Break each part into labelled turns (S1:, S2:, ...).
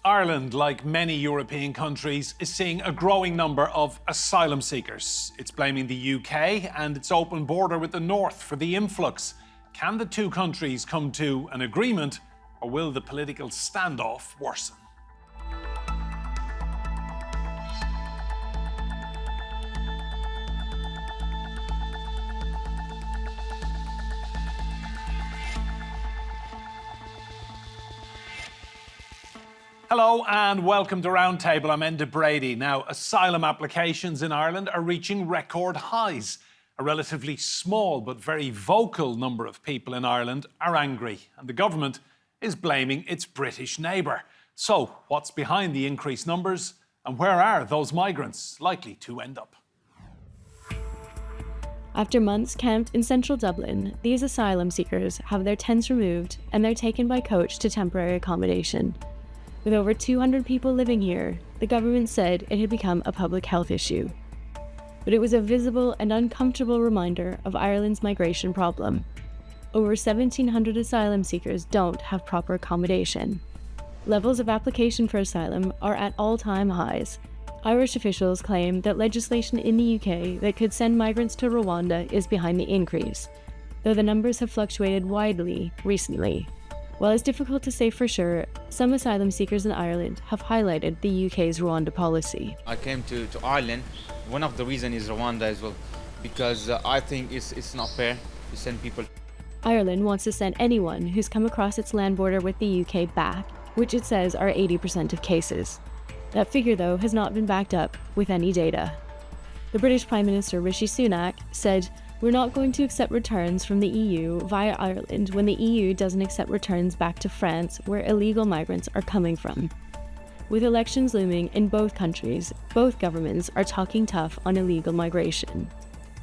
S1: Ireland, like many European countries, is seeing a growing number of asylum seekers. It's blaming the UK and its open border with the north for the influx. Can the two countries come to an agreement, or will the political standoff worsen? Hello and welcome to Roundtable. I'm Enda Brady. Now, asylum applications in Ireland are reaching record highs. A relatively small but very vocal number of people in Ireland are angry, and the government is blaming its British neighbour. So, what's behind the increased numbers, and where are those migrants likely to end up?
S2: After months camped in central Dublin, these asylum seekers have their tents removed and they're taken by coach to temporary accommodation. With over 200 people living here, the government said it had become a public health issue. But it was a visible and uncomfortable reminder of Ireland's migration problem. Over 1,700 asylum seekers don't have proper accommodation. Levels of application for asylum are at all-time highs. Irish officials claim that legislation in the UK that could send migrants to Rwanda is behind the increase, though the numbers have fluctuated widely recently. While it's difficult to say for sure, some asylum seekers in Ireland have highlighted the UK's Rwanda policy.
S3: I came to Ireland. One of the reasons is Rwanda as well, because I think it's not fair to send people.
S2: Ireland wants to send anyone who's come across its land border with the UK back, which it says are 80% of cases. That figure, though, has not been backed up with any data. The British Prime Minister Rishi Sunak said, "We're not going to accept returns from the EU via Ireland when the EU doesn't accept returns back to France, where illegal migrants are coming from." With elections looming in both countries, both governments are talking tough on illegal migration.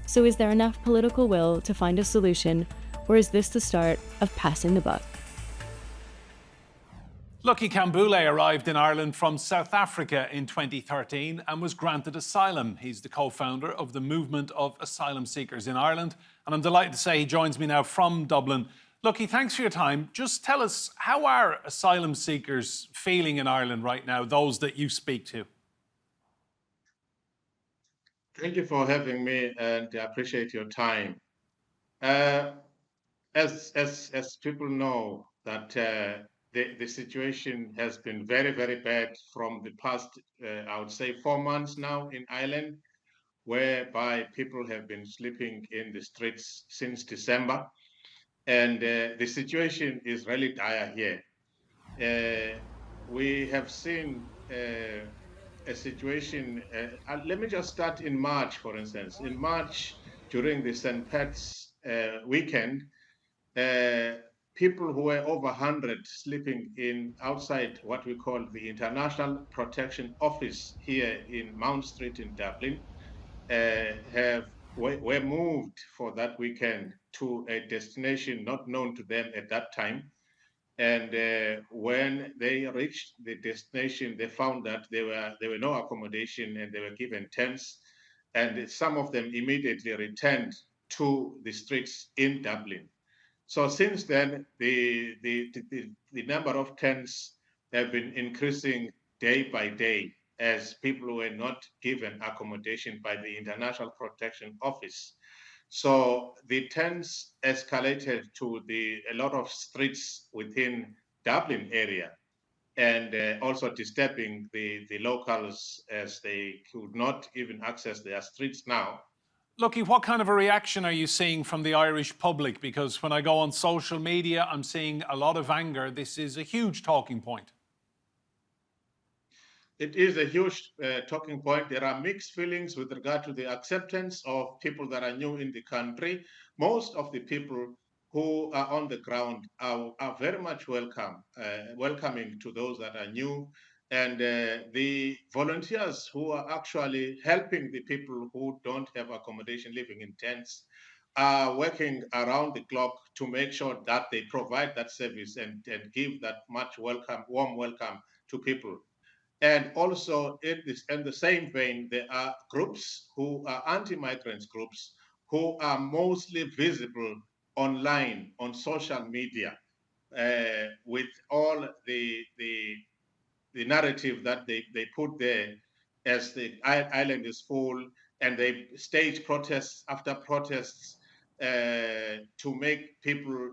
S2: So is there enough political will to find a solution, or is this the start of passing the buck?
S1: Lucky Khambule arrived in Ireland from South Africa in 2013 and was granted asylum. He's the co-founder of the Movement of Asylum Seekers in Ireland, and I'm delighted to say he joins me now from Dublin. Lucky, thanks for your time. Just tell us, how are asylum seekers feeling in Ireland right now, those that you speak to?
S4: Thank you for having me, and I appreciate your time. As people know that the situation has been very, very bad from the past, I would say 4 months now in Ireland, whereby people have been sleeping in the streets since December. And the situation is really dire here. We have seen a situation, let me just start in March, for instance. In March, during the St. Pat's weekend, people who were over 100 sleeping in outside what we call the International Protection Office here in Mount Street in Dublin were moved for that weekend to a destination not known to them at that time. And when they reached the destination, they found that there were no accommodation, and they were given tents. And some of them immediately returned to the streets in Dublin. So since then, the number of tents have been increasing day by day as people were not given accommodation by the International Protection Office. So the tents escalated to a lot of streets within Dublin area, and also disturbing the locals as they could not even access their streets now.
S1: Lucky, what kind of a reaction are you seeing from the Irish public? Because when I go on social media, I'm seeing a lot of anger. This is a huge talking point.
S4: It is a huge talking point. There are mixed feelings with regard to the acceptance of people that are new in the country. Most of the people who are on the ground are very much welcoming to those that are new. And the volunteers who are actually helping the people who don't have accommodation living in tents are working around the clock to make sure that they provide that service and give that much warm welcome to people. And also in the same vein, there are groups who are anti-migrants groups who are mostly visible online on social media with all the narrative that they put there, as the island is full, and they stage protests after protests to make people,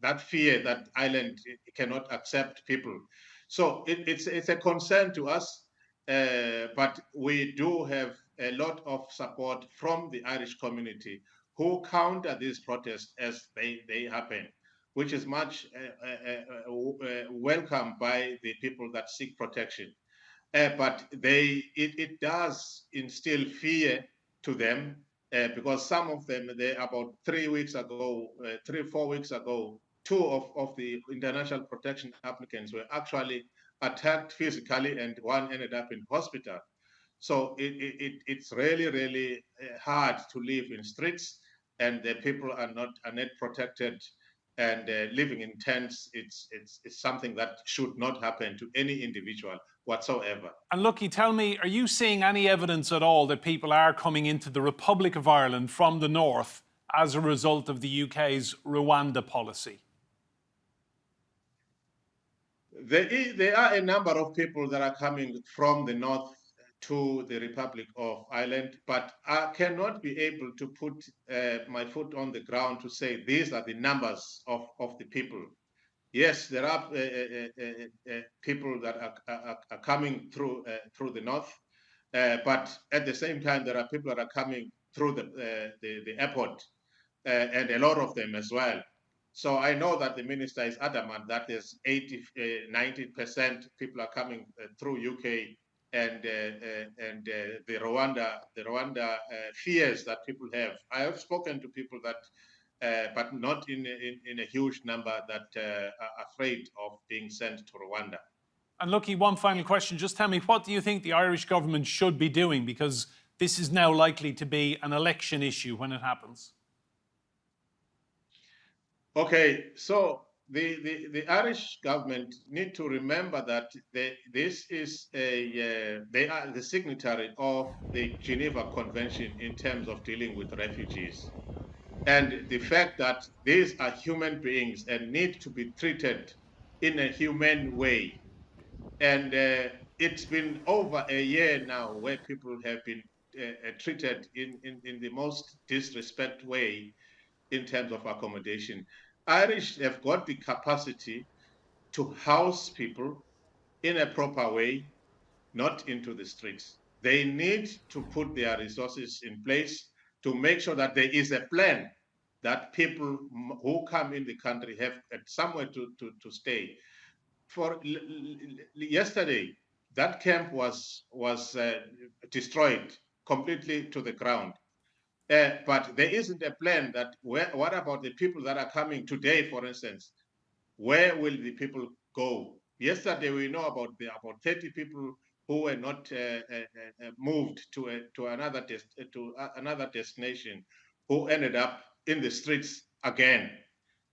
S4: that fear that island cannot accept people. So it's a concern to us, but we do have a lot of support from the Irish community who counter these protests as they happen, which is much welcomed by the people that seek protection. But it does instill fear to them, because some of them, about 3 weeks ago, 4 weeks ago, two of the international protection applicants were actually attacked physically, and one ended up in hospital. So it's really, really hard to live in streets, and the people are not protected, and living in tents. It's something that should not happen to any individual whatsoever.
S1: And Lucky, tell me, are you seeing any evidence at all that people are coming into the Republic of Ireland from the north as a result of the UK's Rwanda policy?
S4: There are a number of people that are coming from the north to the Republic of Ireland, but I cannot be able to put my foot on the ground to say these are the numbers of the people. Yes, there are people that are coming through the north, but at the same time, there are people that are coming through the airport, and a lot of them as well. So I know that the minister is adamant that there's 90% people are coming through UK, and the Rwanda fears that people have. I have spoken to people that, but not in a huge number, that are afraid of being sent to Rwanda.
S1: And Lucky, one final question. Just tell me, what do you think the Irish government should be doing? Because this is now likely to be an election issue when it happens.
S4: Okay, so the Irish government need to remember that this is they are the signatory of the Geneva Convention in terms of dealing with refugees. And the fact that these are human beings and need to be treated in a humane way. And it's been over a year now where people have been treated in the most disrespectful way in terms of accommodation. Irish have got the capacity to house people in a proper way, not into the streets. They need to put their resources in place to make sure that there is a plan that people who come in the country have somewhere to stay. For yesterday, that camp was destroyed completely to the ground. But there isn't a plan that what about the people that are coming today, for instance? Where will the people go? Yesterday, we know about 30 people who were not moved to another destination, who ended up in the streets again.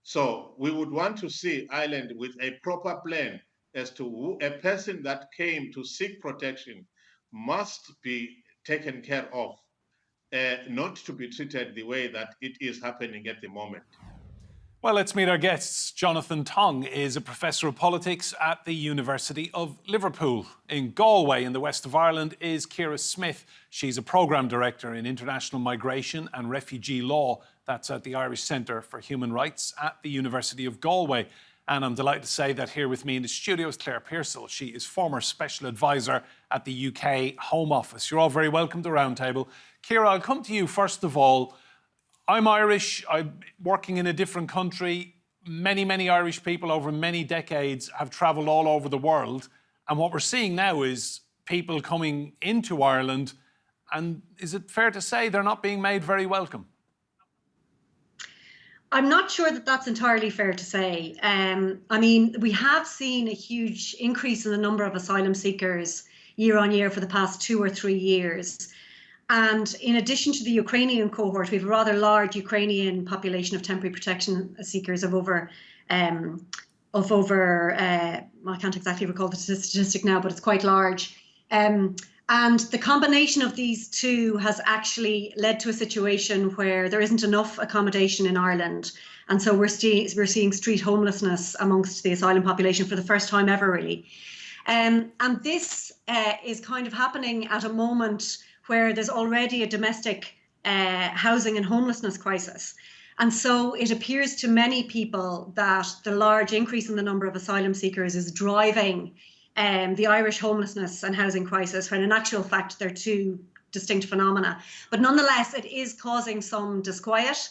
S4: So we would want to see Ireland with a proper plan as to who a person that came to seek protection must be taken care of. Not to be treated the way that it is happening at the moment.
S1: Well, let's meet our guests. Jonathan Tonge is a professor of politics at the University of Liverpool. In Galway, in the west of Ireland, is Ciara Smyth. She's a programme director in international migration and refugee law. That's at the Irish Centre for Human Rights at the University of Galway. And I'm delighted to say that here with me in the studio is Claire Pearsall. She is former special advisor at the UK Home Office. You're all very welcome to Roundtable. Ciara, I'll come to you first of all. I'm Irish. I'm working in a different country. Many Irish people over many decades have travelled all over the world. And what we're seeing now is people coming into Ireland. And is it fair to say they're not being made very welcome?
S5: I'm not sure that that's entirely fair to say. I mean, we have seen a huge increase in the number of asylum seekers year on year for the past 2 or 3 years. And in addition to the Ukrainian cohort, we have a rather large Ukrainian population of temporary protection seekers of over, I can't exactly recall the statistic now, but it's quite large. And the combination of these two has actually led to a situation where there isn't enough accommodation in Ireland. And so we're seeing street homelessness amongst the asylum population for the first time ever, really. And this is kind of happening at a moment where there's already a domestic housing and homelessness crisis. And so it appears to many people that the large increase in the number of asylum seekers is driving the Irish homelessness and housing crisis, when in actual fact they're two distinct phenomena. But nonetheless, it is causing some disquiet.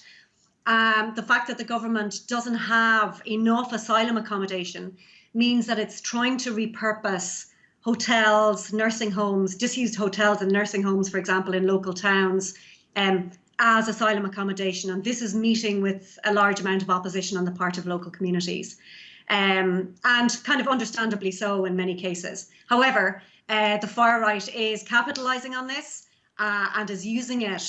S5: The fact that the government doesn't have enough asylum accommodation means that it's trying to repurpose hotels, nursing homes, disused hotels and nursing homes, for example, in local towns, as asylum accommodation. And this is meeting with a large amount of opposition on the part of local communities. And kind of understandably so in many cases. However, the far right is capitalising on this and is using it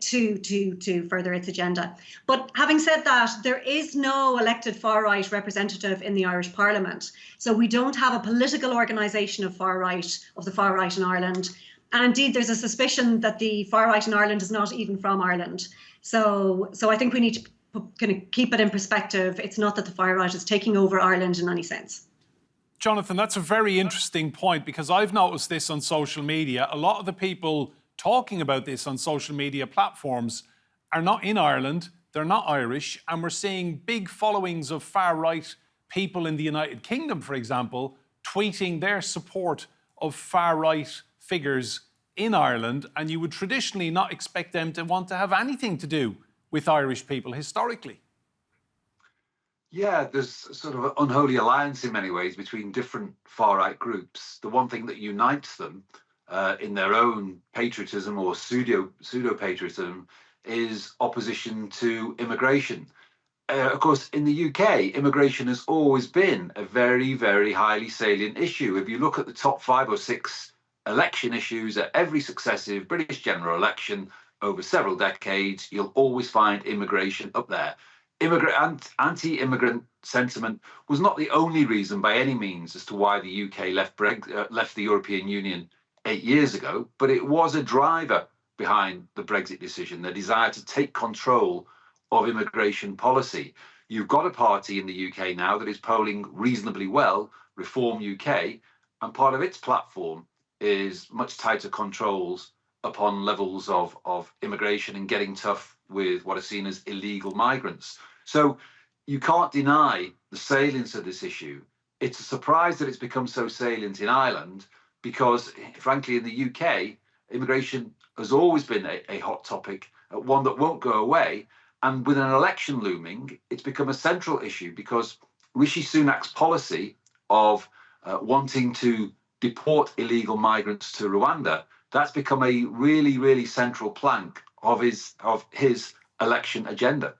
S5: to further its agenda. But having said that, there is no elected far right representative in the Irish Parliament. So we don't have a political organisation of the far right in Ireland. And indeed, there's a suspicion that the far right in Ireland is not even from Ireland. So I think we need to kind of keep it in perspective. It's not that the far right is taking over Ireland in any sense.
S1: Jonathan, that's a very interesting point, because I've noticed this on social media. A lot of the people talking about this on social media platforms are not in Ireland, they're not Irish, and we're seeing big followings of far-right people in the United Kingdom, for example, tweeting their support of far-right figures in Ireland, and you would traditionally not expect them to want to have anything to do with Irish people historically.
S6: Yeah, there's sort of an unholy alliance in many ways between different far-right groups. The one thing that unites them in their own patriotism or pseudo-patriotism is opposition to immigration. Of course, in the UK, immigration has always been a very, very highly salient issue. If you look at the top 5 or 6 election issues at every successive British general election over several decades, you'll always find immigration up there. Anti-immigrant sentiment was not the only reason by any means as to why the UK left the European Union 8 years ago, but it was a driver behind the Brexit decision, the desire to take control of immigration policy. You've got a party in the UK now that is polling reasonably well, Reform UK, and part of its platform is much tighter controls upon levels of immigration and getting tough with what are seen as illegal migrants. So you can't deny the salience of this issue. It's a surprise that it's become so salient in Ireland because, frankly, in the UK, immigration has always been a hot topic, one that won't go away. And with an election looming, it's become a central issue because Rishi Sunak's policy of wanting to deport illegal migrants to Rwanda, that's become a really, really central plank of his election agenda.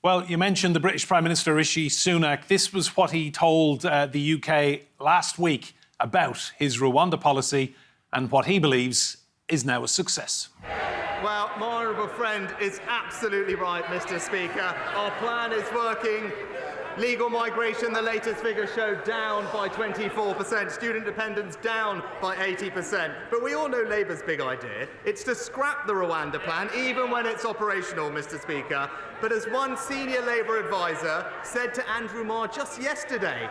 S1: Well, you mentioned the British Prime Minister Rishi Sunak. This was what he told the UK last week about his Rwanda policy and what he believes is now a success.
S7: Well, my honourable friend is absolutely right, Mr. Speaker. Our plan is working. Legal migration, the latest figures show, down by 24%. Student dependence down by 80%. But we all know Labour's big idea. It's to scrap the Rwanda plan, even when it's operational, Mr. Speaker. But as one senior Labour advisor said to Andrew Marr just yesterday,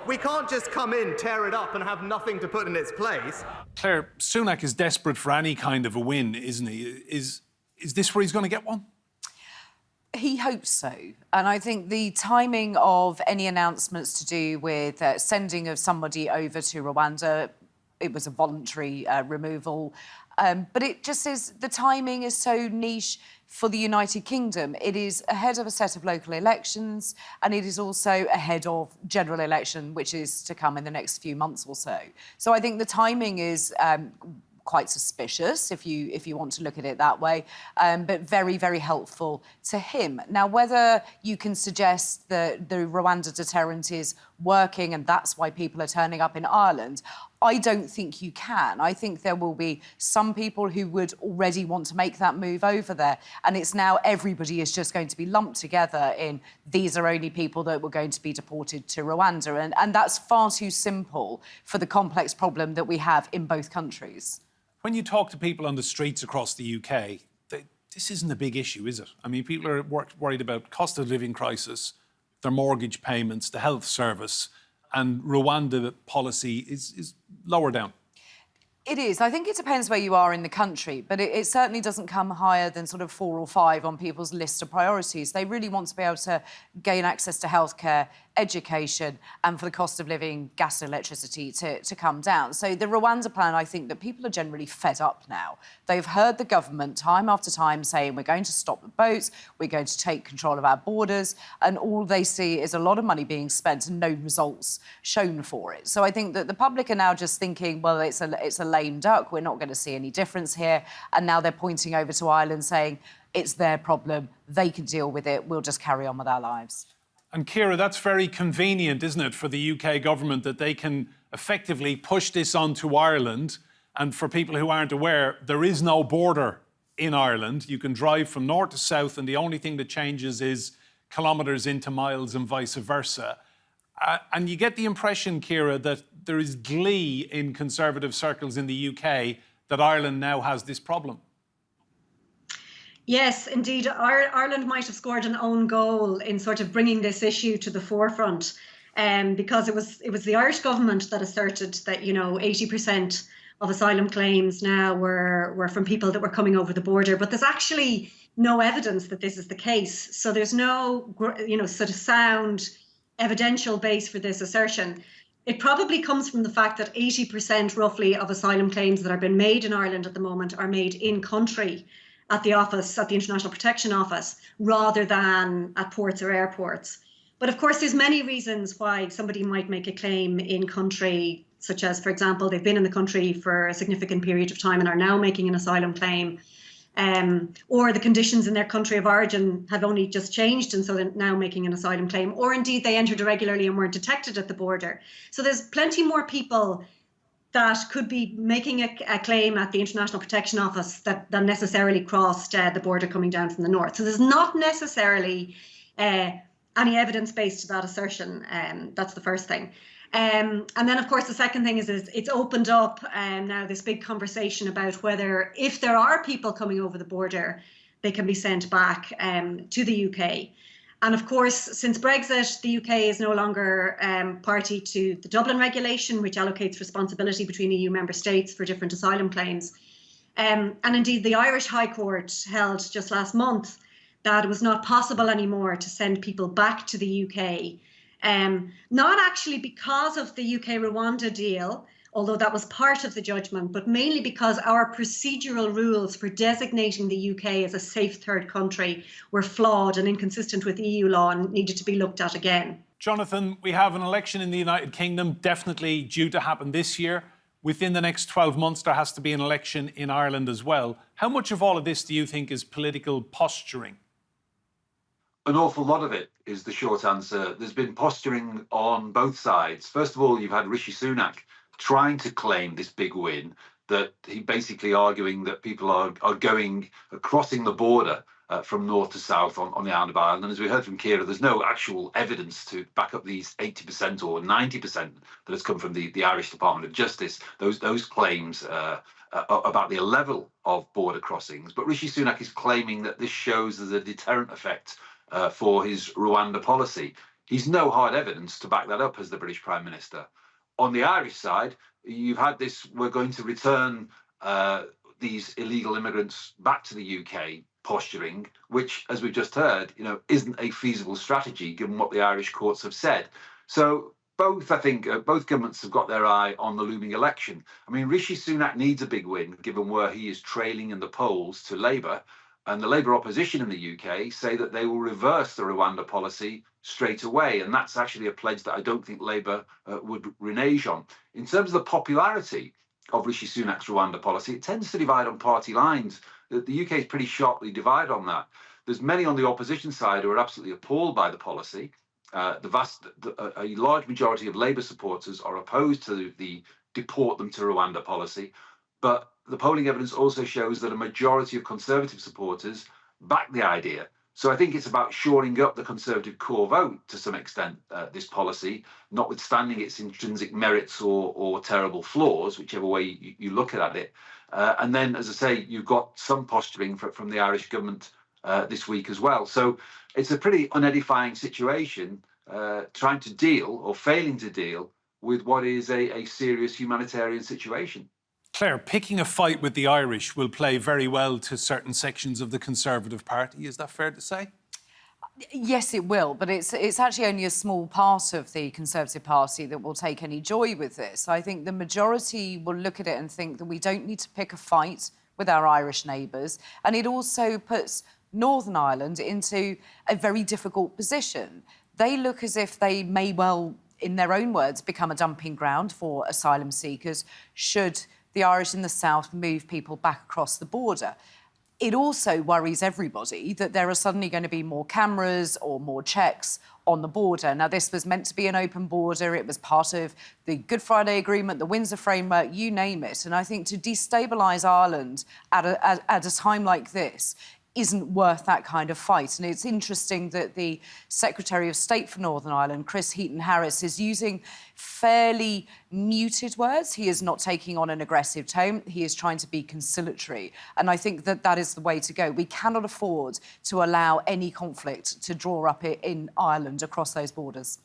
S7: we can't just come in, tear it up and have nothing to put in its place.
S1: Claire, Sunak is desperate for any kind of a win, isn't he? Is this where he's going to get one?
S8: He hopes so. And I think the timing of any announcements to do with sending of somebody over to Rwanda, it was a voluntary removal. But it just is, the timing is so niche for the United Kingdom. It is ahead of a set of local elections, and it is also ahead of general election, which is to come in the next few months or so. So I think the timing is quite suspicious, if you want to look at it that way, but very, very helpful to him. Now, whether you can suggest that the Rwanda deterrent is working and that's why people are turning up in Ireland, I don't think you can. I think there will be some people who would already want to make that move over there, and it's now everybody is just going to be lumped together in these are only people that were going to be deported to Rwanda, and that's far too simple for the complex problem that we have in both countries.
S1: When you talk to people on the streets across the UK, this isn't a big issue, is it? I mean, people are worried about cost of living crisis, their mortgage payments, the health service, and Rwanda policy is lower down.
S8: It is. I think it depends where you are in the country, but it certainly doesn't come higher than sort of 4 or 5 on people's list of priorities. They really want to be able to gain access to healthcare, education, and for the cost of living, gas and electricity to come down. So the Rwanda plan, I think that people are generally fed up now. They've heard the government time after time saying we're going to stop the boats, we're going to take control of our borders, and all they see is a lot of money being spent and no results shown for it. So I think that the public are now just thinking, well, it's a lame duck, we're not going to see any difference here. And now they're pointing over to Ireland saying it's their problem, they can deal with it, we'll just carry on with our lives.
S1: And Ciara, that's very convenient, isn't it, for the UK government that they can effectively push this onto Ireland. And for people who aren't aware, there is no border in Ireland. You can drive from north to south, and the only thing that changes is kilometres into miles and vice versa. And you get the impression, Ciara, that there is glee in conservative circles in the UK that Ireland now has this problem.
S5: Yes, indeed. Ireland might have scored an own goal in sort of bringing this issue to the forefront, because it was the Irish government that asserted that 80% of asylum claims now were from people that were coming over the border. But there's actually no evidence that this is the case. So there's no sort of sound evidential base for this assertion. It probably comes from the fact that 80% roughly of asylum claims that are being made in Ireland at the moment are made in country, at the office, at the International Protection Office, rather than at ports or airports. But of course, there's many reasons why somebody might make a claim in country, such as, for example, they've been in the country for a significant period of time and are now making an asylum claim, or the conditions in their country of origin have only just changed and so they're now making an asylum claim, or indeed they entered irregularly and weren't detected at the border. So there's plenty more people that could be making a claim at the International Protection Office that necessarily crossed the border coming down from the north. So there's not necessarily any evidence based to that assertion. That's the first thing. And then, of course, the second thing is it's opened up now this big conversation about whether, if there are people coming over the border, they can be sent back to the UK. And of course, since Brexit, the UK is no longer party to the Dublin regulation, which allocates responsibility between EU member states for different asylum claims. And indeed, the Irish High Court held just last month that it was not possible anymore to send people back to the UK. Not actually because of the UK Rwanda deal, although that was part of the judgment, but mainly because our procedural rules for designating the UK as a safe third country were flawed and inconsistent with EU law and needed to be looked at again.
S1: Jonathan, we have an election in the United Kingdom definitely due to happen this year. Within the next 12 months, there has to be an election in Ireland as well. How much of all of this do you think is political posturing?
S6: An awful lot of it is the short answer. There's been posturing on both sides. First of all, you've had Rishi Sunak trying to claim this big win, that he basically arguing that people are crossing the border from north to south on the island of Ireland. And as we heard from Ciara, there's no actual evidence to back up these 80% or 90% that has come from the Irish Department of Justice, those claims about the level of border crossings. But Rishi Sunak is claiming that this shows there's a deterrent effect for his Rwanda policy. He's no hard evidence to back that up as the British Prime Minister. On the Irish side, you've had this, we're going to return these illegal immigrants back to the UK posturing, which, as we've just heard, isn't a feasible strategy given what the Irish courts have said. So both governments have got their eye on the looming election. I mean, Rishi Sunak needs a big win given where he is trailing in the polls to Labour. And the Labour opposition in the UK say that they will reverse the Rwanda policy straight away. And that's actually a pledge that I don't think Labour would renege on. In terms of the popularity of Rishi Sunak's Rwanda policy, it tends to divide on party lines. The UK is pretty sharply divided on that. There's many on the opposition side who are absolutely appalled by the policy. A large majority of Labour supporters are opposed to the deport them to Rwanda policy. But the polling evidence also shows that a majority of Conservative supporters back the idea So I think it's about shoring up the Conservative core vote to some extent, this policy, notwithstanding its intrinsic merits or terrible flaws, whichever way you look at it. And then, as I say, you've got some posturing from the Irish government this week as well. So it's a pretty unedifying situation, trying to deal or failing to deal with what is a serious humanitarian situation.
S1: Claire, picking a fight with the Irish will play very well to certain sections of the Conservative Party. Is that fair to say?
S8: Yes, it will, but it's actually only a small part of the Conservative Party that will take any joy with this. I think the majority will look at it and think that we don't need to pick a fight with our Irish neighbours, and it also puts Northern Ireland into a very difficult position. They look as if they may well, in their own words, become a dumping ground for asylum seekers should the Irish in the south move people back across the border. It also worries everybody that there are suddenly going to be more cameras or more checks on the border. Now, this was meant to be an open border. It was part of the Good Friday Agreement, the Windsor Framework, you name it. And I think to destabilise Ireland at a time like this isn't worth that kind of fight. And it's interesting that the Secretary of State for Northern Ireland, Chris Heaton-Harris, is using fairly muted words. He is not taking on an aggressive tone. He is trying to be conciliatory. And I think that that is the way to go. We cannot afford to allow any conflict to draw up in Ireland across those borders.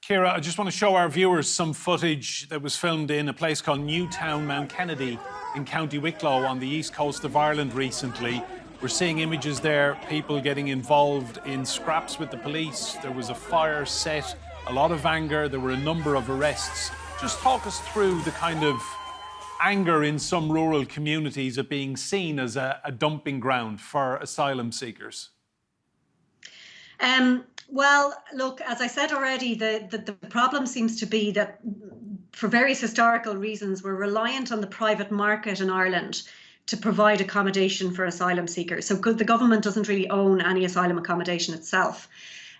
S1: Ciara, I just want to show our viewers some footage that was filmed in a place called Newtown, Mount Kennedy in County Wicklow on the east coast of Ireland recently. We're seeing images there, people getting involved in scraps with the police. There was a fire set, a lot of anger. There were a number of arrests. Just talk us through the kind of anger in some rural communities at being seen as a dumping ground for asylum seekers.
S5: Well, look, as I said already, the problem seems to be that for various historical reasons, we're reliant on the private market in Ireland to provide accommodation for asylum seekers. So the government doesn't really own any asylum accommodation itself.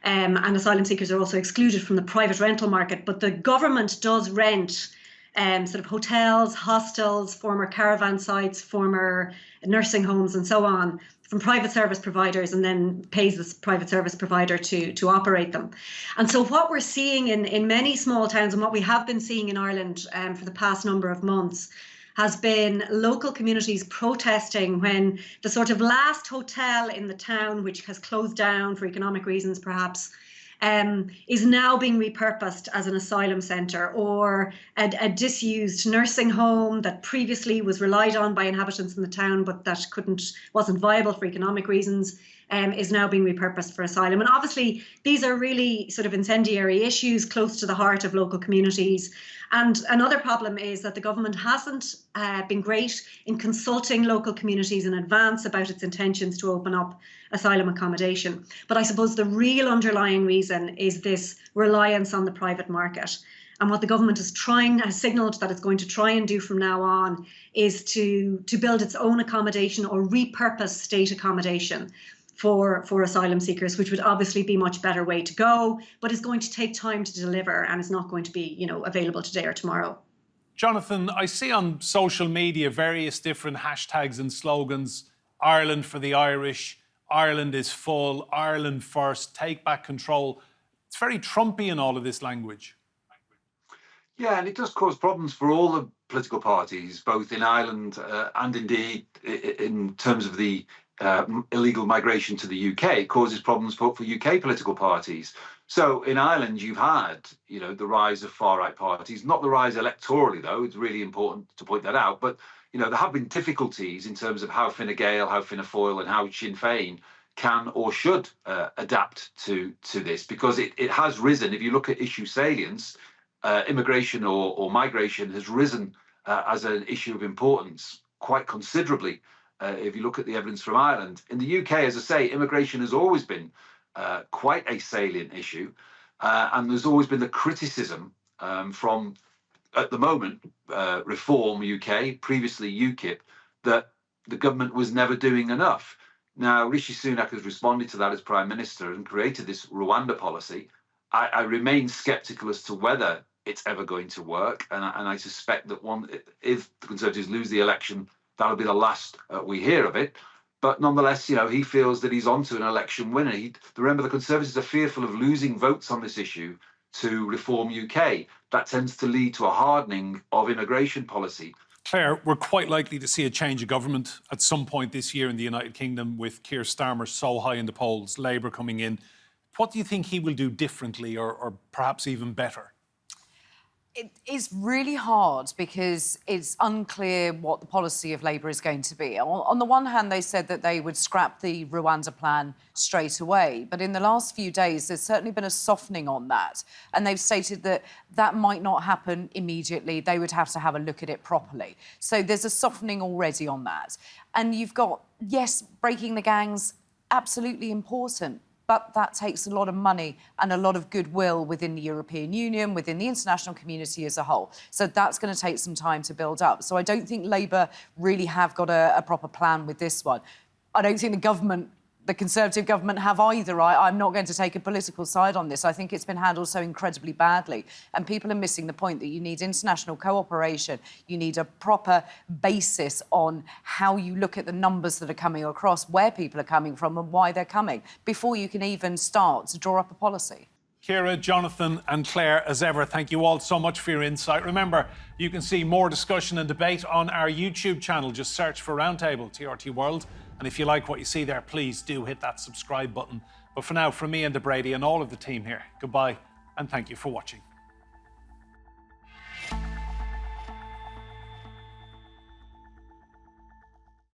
S5: And asylum seekers are also excluded from the private rental market. But the government does rent sort of hotels, hostels, former caravan sites, former nursing homes and so on from private service providers, and then pays this private service provider to operate them. And so what we're seeing in many small towns, and what we have been seeing in Ireland for the past number of months, has been local communities protesting when the sort of last hotel in the town, which has closed down for economic reasons perhaps, is now being repurposed as an asylum centre, or a disused nursing home that previously was relied on by inhabitants in the town but that wasn't viable for economic reasons, is now being repurposed for asylum. And obviously these are really sort of incendiary issues close to the heart of local communities. And another problem is that the government hasn't been great in consulting local communities in advance about its intentions to open up asylum accommodation. But I suppose the real underlying reason is this reliance on the private market. And what the government has signalled that it's going to try and do from now on is to build its own accommodation or repurpose state accommodation for asylum seekers, which would obviously be a much better way to go, but is going to take time to deliver and is not going to be, available today or tomorrow.
S1: Jonathan, I see on social media various different hashtags and slogans. Ireland for the Irish, Ireland is full, Ireland first, take back control. It's very Trumpian, all of this language.
S6: Yeah, and it does cause problems for all the political parties, both in Ireland and indeed in terms of the illegal migration to the UK. It causes problems for UK political parties. So in Ireland, you've had, the rise of far-right parties, not the rise electorally, though. It's really important to point that out. But, there have been difficulties in terms of how Fine Gael, how Fianna Fáil and how Sinn Féin can or should adapt to this, because it has risen. If you look at issue salience, immigration or migration has risen as an issue of importance quite considerably. If you look at the evidence from Ireland. In the UK, as I say, immigration has always been quite a salient issue. And there's always been the criticism from, at the moment, Reform UK, previously UKIP, that the government was never doing enough. Now, Rishi Sunak has responded to that as Prime Minister and created this Rwanda policy. I remain sceptical as to whether it's ever going to work. And I suspect that if the Conservatives lose the election, that'll be the last we hear of it. But nonetheless, he feels that he's onto an election winner. Remember, the Conservatives are fearful of losing votes on this issue to Reform UK. That tends to lead to a hardening of immigration policy.
S1: Claire, we're quite likely to see a change of government at some point this year in the United Kingdom with Keir Starmer so high in the polls, Labour coming in. What do you think he will do differently or perhaps even better?
S8: It is really hard because it's unclear what the policy of Labour is going to be. On the one hand, they said that they would scrap the Rwanda plan straight away. But in the last few days, there's certainly been a softening on that. And they've stated that that might not happen immediately. They would have to have a look at it properly. So there's a softening already on that. And you've got, yes, breaking the gangs, absolutely important. But that takes a lot of money and a lot of goodwill within the European Union, within the international community as a whole. So that's going to take some time to build up. So I don't think Labour really have got a proper plan with this one. I don't think the Conservative government have either. I'm not going to take a political side on this. I think it's been handled so incredibly badly. And people are missing the point that you need international cooperation. You need a proper basis on how you look at the numbers that are coming across, where people are coming from and why they're coming, before you can even start to draw up a policy.
S1: Ciara, Jonathan and Claire, as ever, thank you all so much for your insight. Remember, you can see more discussion and debate on our YouTube channel. Just search for Roundtable, TRT World. And if you like what you see there, please do hit that subscribe button. But for now, from me and Brady and all of the team here, goodbye and thank you for watching.